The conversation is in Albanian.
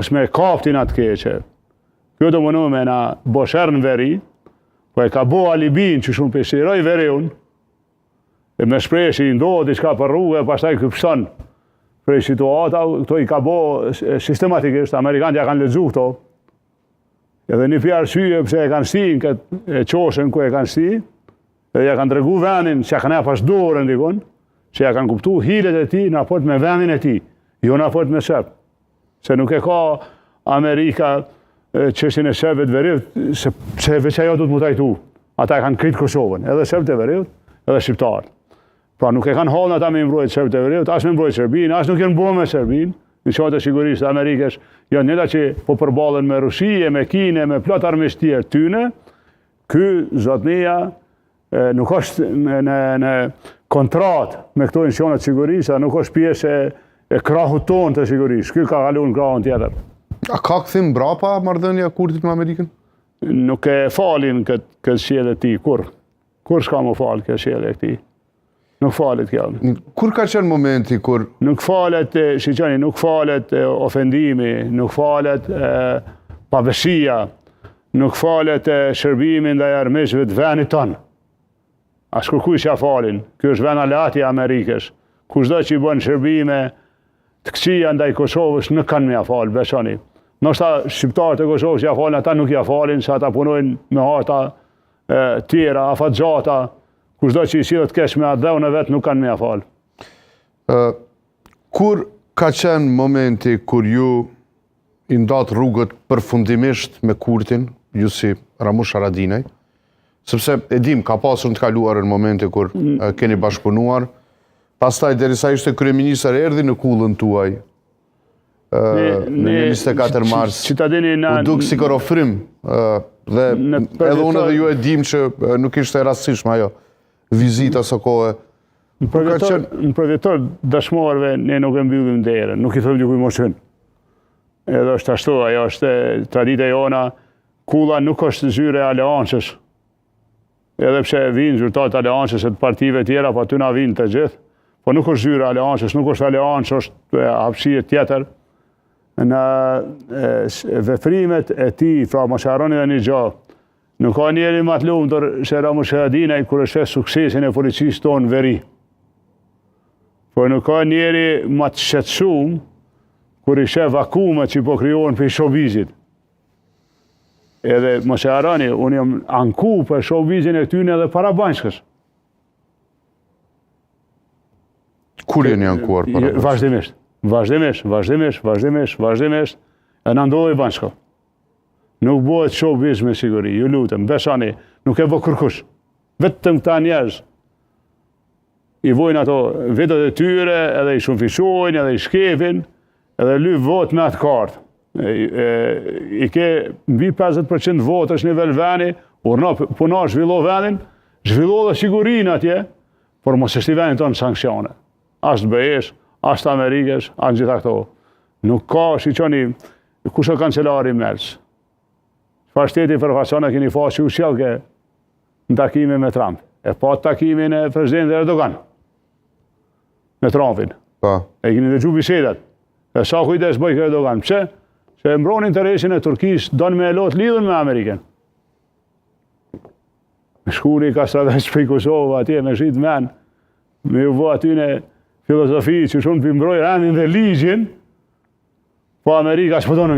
është me kaptin atë keqe. Kjo të mënu me na bosher në veri, po e ka bo alibin që shumë peshiroj veri unë, e me shpreshi i ndohë diçka për rrugë, pastaj këpështon prej situata, këto i ka bo sistematikisht, Amerikanët ja kanë lexu këto, edhe një pjarë syje pëse e kanë shti në këtë qoshën ku e kanë shti, edhe ja kanë tregu vendin që ja kanë e pas dorën dikon, që ja kanë kuptu hilet e ti në raport me vendin e ti, jo në raport me Shqip. Se nuk e ka Amerika çështjen e Shqipëve të Veriut, se veç ajo do të mu tajtu. Ata e kanë kritë Kosovën, edhe Shqipët e Veriut, edhe shqiptarët. Pra nuk e kanë hallën ata me mbrojtë Shqipët e Veriut, as me mbrojtë Serbinë, as nuk janë bërë me Serbinë. Në qatë e sigurisë Amerikës janë njëta që po përballen me Rushije, me Kinë, me plot armiqtë tjerë tyne. Ky zotnia nuk është në kontratë me këto institucione të sigurisë, nuk është pjesë e krahut tonë të sigurisë. Ky ka kaluar në krahun tjetër. A ka këthim brapa marrëdhënia e Kurtit me Amerikën? Nuk e falin këtë sjellje ti, kur s'ka më falë këtë sjellje këti. Nuk falet kjo. Kur ka qenë momenti kur... Nuk falet, shiqoni, nuk falet ofendimi, nuk falet paveshia, nuk falet shërbimi ndaj armiqve të vendit tonë. As kërkuj që ja falin. Kjo është vend aleati i Amerikës. Kushdo që i bën shërbime të këqija ndaj Kosovës nuk kanë me ja falë, beshoni. Nështë shqiptarët e Kosovës ja falin, ata nuk ja falin, se ata punojnë me harta tjera, afatgjata. Kushdo që i sillet keq me atë dhënë vetë nuk kanë me ja falë. Kur ka qenë momenti kur ju i ndat rrugët përfundimisht me Kurtin, ju si Ramush Haradinaj, sepse e dim ka pasur të kaluar në momente kur keni bashkëpunuar, pastaj derisa ishte kryeministër erdhi në kullën tuaj në 24 mars. U duk si kër ofrim dhe edhe unë dhe ju e dim që nuk ishte rastësishme ajo vizita së kohë. Në përvjetor dashmorëve ne nuk e mbyllim derën, nuk i thëmë dikuj moshën. Edhe është ashtu, ajo është tradita jona, kulla nuk është zyre aleancës. Edhe pse vinë zyrtarët aleancës e të partive tjera, po aty na vinë të gjithë, po nuk është zyre aleancës, nuk është aleancës, është hapësirë tjetër. Në vefrimet e ti, fra mos harroni dhe një gjë, nuk ka njeri më të lumtur se Ramush Haradinaj kur e sheh suksesin e policisë tonë veri. Po nuk ka njeri më të shqetësuar kur i sheh vakumet që po krijohen për showbizit. Edhe mos e harroni, unë jam anku për showbizin e tyne edhe para Banjskës. Kur jeni ankuar para Banjskës? Vazhdimisht, e në ndodhi Banjska. Nuk bëhet showbiz me siguri, ju lutem, besani, nuk e bë kërkush. Vetëm këta njerëz i vojnë ato vetët e tyre, edhe i shumëfishojnë, edhe i shkepin, edhe lyp vot me atë kartë. I ke mbi 50% votësh në nivel veni, puna zhvillo vendin, zhvillo dhe sigurin atje, por mos është i vendin tonë sankcione. Ashtë BE-s, ashtë Amerikës, ashtë gjitha këto. Nuk ka, shiqoni, kush o kancelari Merz. Çfarë shteti përfaqëson e keni faqë u sjellke në takime me Trump. E pa takimin e presidentit Erdogan me Trumpin. E keni dëgju bisedat. E sa kujdes bëj Erdogan. Pse? Se e mbron interesin e Turkisë, don me lot lidhën me Amerikën. Me shkuri ka strategjisht për Kosovë atje me shit men, me u vë aty në filozofi që shumë për mbroj rendin dhe ligjin, po Amerika s'po donë